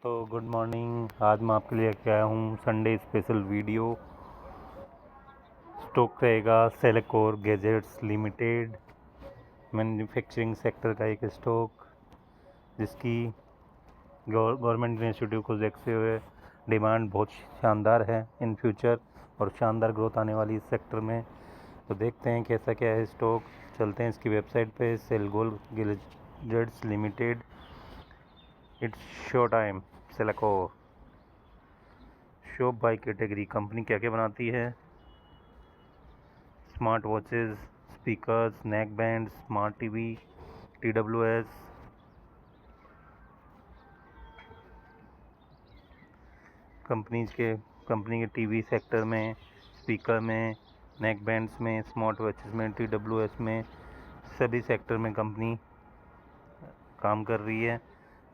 तो good morning. आज मैं आपके लिए लेके आया हूँ संडे स्पेशल वीडियो। स्टॉक रहेगा सेलेकोर गैजेट्स लिमिटेड, मैन्युफैक्चरिंग सेक्टर का एक स्टॉक जिसकी गवर्नमेंट इंस्टीट्यूट को देखते हुए डिमांड बहुत शानदार है इन फ्यूचर और शानदार ग्रोथ आने वाली इस सेक्टर में। तो देखते हैं कैसा क्या है स्टॉक। चलते हैं इसकी वेबसाइट पे, Cellecor gadgets limited, it's show time. Cellecor shop by category. Company क्या क्या बनाती है? Smart watches, speakers, neck band, smart TV, TWS, company के टीवी सेक्टर में, स्पीकर में, नेक बैंड्स में, स्मार्ट वॉचेस में, TWS में, सभी सेक्टर में कंपनी काम कर रही है।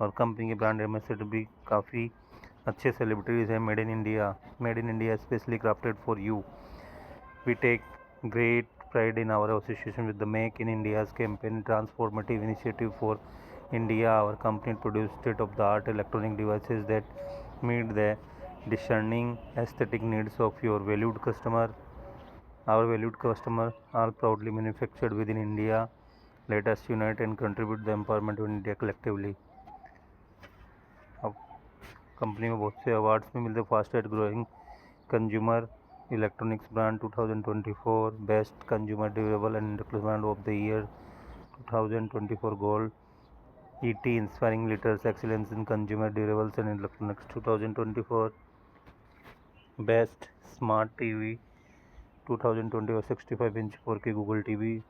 और कंपनी के ब्रांड एम्बेसडर भी काफ़ी अच्छे सेलिब्रिटीज़ हैं। Made in India specially crafted for you. We take great pride in our association with the Make in India's campaign, transformative initiative for India. Our company produces state-of-the-art electronic devices that meet the discerning aesthetic needs of your valued customer. Our valued customer are proudly manufactured within India. Let us unite and contribute the empowerment of India collectively. अब company में बहुत से awards भी मिलते हैं। Fastest growing consumer electronics brand 2024, best consumer durable and inductive brand of the year 2024 gold, ET inspiring leaders excellence in consumer durables and electronics 2024, best smart TV 2024 65 inch 4K Google TV,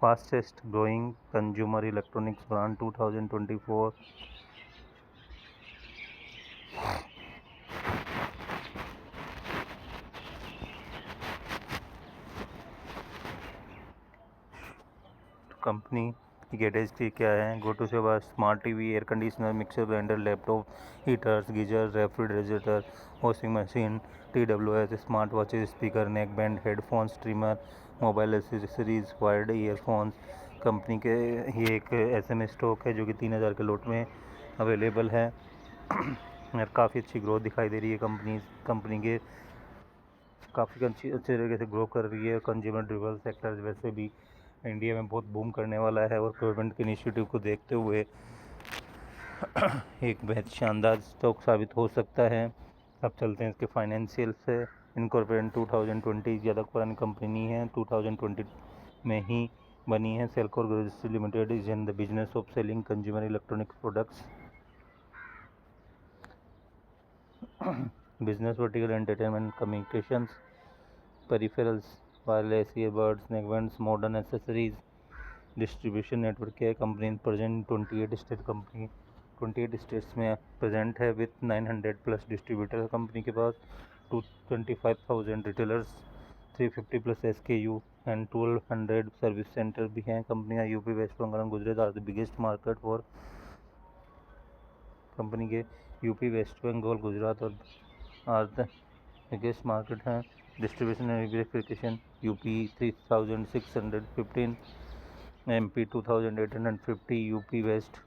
fastest growing consumer electronics brand 2024, company की category क्या है? Go to सेवा smart TV, air conditioner, mixer grinder, laptop, heaters, geyser, refrigerator, washing machine, TWS, smart watches, speaker, neck band, headphone, streamer, mobile accessories, wired earphones. Company के ये एक SMS stock है जो कि 3000 के लोट में अवेलेबल है। काफ़ी अच्छी ग्रोथ दिखाई दे रही है कंपनी के काफ़ी अच्छे तरीके से ग्रो कर रही है। कंज्यूमर ड्यूरेबल सेक्टर वैसे भी इंडिया में बहुत बूम करने वाला है और गवर्नमेंट के इनिशिएटिव को देखते हुए एक बेहद शानदार स्टॉक साबित हो सकता है। अब चलते हैं इसके फाइनेंशियल से। इनकॉर्पोरेटेड 2020 ज़्यादा पुरानी कंपनी नहीं है, 2020 में ही बनी है। Cellecor gadgets limited is in the business of selling consumer electronic products, business vertical, entertainment, communications, peripherals, wireless earbuds, neckbands, modern accessories, distribution network है। कंपनी प्रेजेंट 28 स्टेट्स में प्रेजेंट है विथ 900 प्लस डिस्ट्रीब्यूटर। कंपनी के पास 25,000 retailers, 350 plus SKU and 1200 service centre भी हैं। कंपनियां UP, West Bengal, Gujarat are the biggest market for. Company के UP, West Bengal, Gujarat और आर द बिगेस्ट मार्केट हैं। Distribution and verification, UP 3615, MP 2850, UP west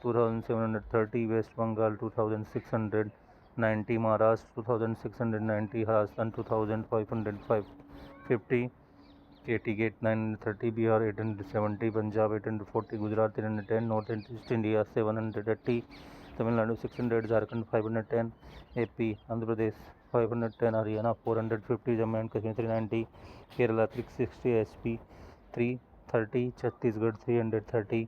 2730, west Bengal 2690, Maharashtra 2690, Rajasthan 2550, KT गेट 930, Bihar 870, Punjab 840, Gujarat 310, north east India 780, Tamil Nadu 600, Jharkhand 510, AP Andhra Pradesh 510, Haryana 450, Jammu and Kashmir 390, Kerala 360, SP 330, Chhattisgarh 330,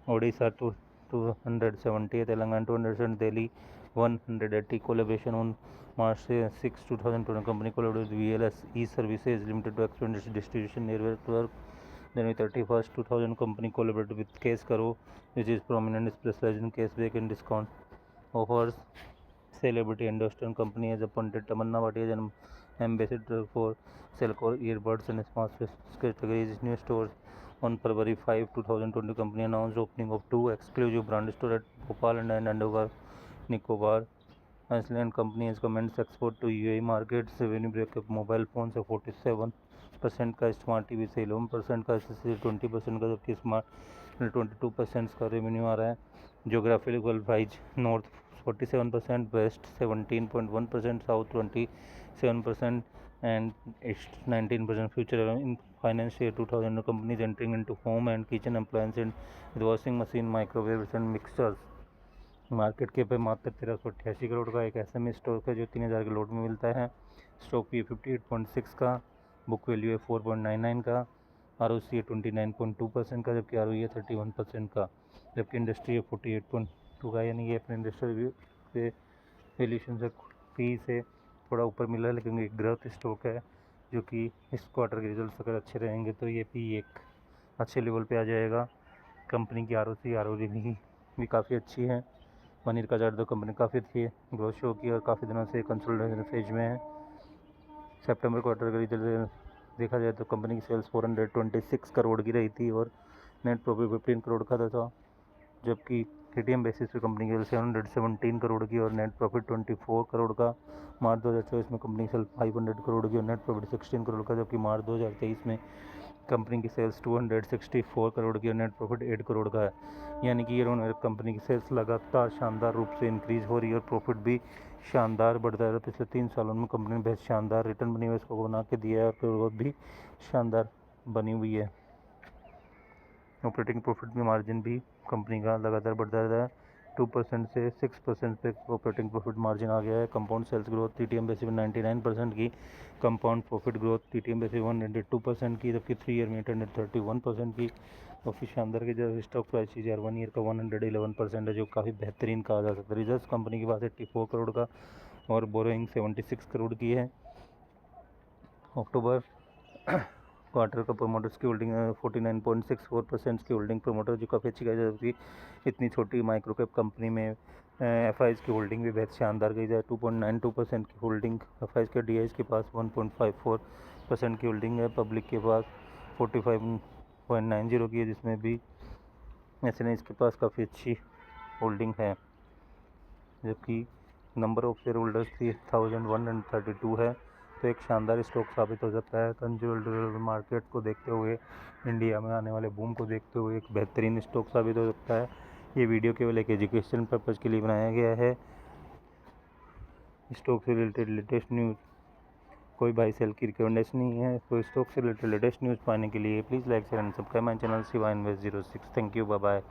Odisha 270, Telangana 200, Delhi 180। Collaboration on March 6, 2020, company collaborated with VLS E-Services Limited to expand its distribution network. January 31st, 2000, company collaborated with Case Karo, which is prominent specialized in cashback and discount offers. Celebrity endorsement, company has appointed Tamanna Bhatia as an ambassador for Selecor earbuds and smart categories. New stores on February 5, 2020, company announced opening of 2 exclusive brand stores at Bhopal and Andaman Nicobar. Iceland company has commenced export to UAE markets. Revenue breakup, mobile phone से 47% का, smart TV से 11% का, accessory 20% का, जबकि smart 22% का revenue आ रहा है। Geographical wise north 47%, west 17.1%, south 27% and east 19%. Future in financial year 2000 companies entering into home and kitchen appliance and with washing machine, microwaves and mixers. Market के पे मात्र 1388 करोड़ का एक एसएमई स्टॉक है जो 3000 के लोट में मिलता है। स्टॉक पी 58.6 का, बुक वैल्यू है 4.99 का, ROC है 29.2% का, जबकि ROE है 31% का, जबकि इंडस्ट्री है 48.2 का। यानी ये अपने इंडस्ट्री से वैल्यूशन से पी से थोड़ा ऊपर मिला है, लेकिन एक ग्रोथ स्टॉक है जो कि इस क्वार्टर के रिजल्ट्स अगर अच्छे रहेंगे तो ये पी एक अच्छे लेवल पे आ जाएगा। कंपनी की ROE भी काफ़ी अच्छी है। 1 ईयर का चार्ट तो कंपनी काफ़ी अच्छी ग्रोथ शो की और काफ़ी दिनों से कंसोलिडेशन फेज में है। सितंबर क्वार्टर का रिजल्ट देखा जाए तो कंपनी की सेल्स 426 करोड़ की रही थी और नेट प्रॉफिट 15 करोड़ का था, जबकि TTM बेसिस पे कंपनी की 717 करोड़ की और नेट प्रॉफिट 24 करोड़ का। मार्च 2024 में कंपनी की सेल्स 500 करोड़ की और नेट प्रॉफिट 16 करोड़ का, जबकि मार्च 2023 में कंपनी की सेल्स 264 करोड़ की और नेट प्रॉफिट 8 करोड़ का है। यानी कि ईयर ऑन ईयर कंपनी की सेल्स लगातार शानदार रूप से इंक्रीज हो रही है और प्रॉफिट भी शानदार बढ़ता है। पिछले 3 सालों में कंपनी ने बहुत शानदार रिटर्न निवेश को बना के दिया है और ग्रोथ भी शानदार बनी हुई है। ऑपरेटिंग प्रॉफिट में मार्जिन भी कंपनी का लगातार बढ़ता रहता है। 2% से 6% पे ऑपरेटिंग प्रॉफिट मार्जिन आ गया है। Compound sales growth TTM basis में 99% की, compound profit growth TTM basis 102% की, जबकि 3 ईयर में 131% की। काफ़ी शानदार की जब स्टॉक प्राइस यार 1 ईयर का 111% है, जो काफ़ी बेहतरीन कहा जा सकता है। रिजर्व कंपनी के पास 84 करोड़ का और बोरोइंग 76 करोड़ की है। अक्टूबर क्वार्टर का प्रोमोटर्स की होल्डिंग 49.64% की होल्डिंग प्रोमोटर, जो काफ़ी अच्छी कही जाती है। इतनी छोटी माइक्रो कैप कंपनी में FIs की होल्डिंग भी बहुत शानदार कही जाए। 2.92% की होल्डिंग FIs के, DIs के पास 1.54% की होल्डिंग है, पब्लिक के पास 45.90 की है, जिसमें भी SNIs के पास काफ़ी अच्छी होल्डिंग है, जबकि नंबर ऑफ शेयर होल्डर्स 3132 है। तो एक शानदार स्टॉक साबित हो सकता है। कंज्यूमर मार्केट को देखते हुए, इंडिया में आने वाले बूम को देखते हुए एक बेहतरीन स्टॉक साबित हो सकता है। ये वीडियो केवल एक एजुकेशन पर्पज़ के लिए बनाया गया है। स्टॉक से रिलेटेड लेटेस्ट न्यूज़, कोई बाई सेल की रिकमेंडेशन नहीं है। तो स्टॉक से रिलेटेड लेटेस्ट न्यूज़ पाने के लिए please like share and subscribe my channel Shiva invest 06। Thank you, bye bye.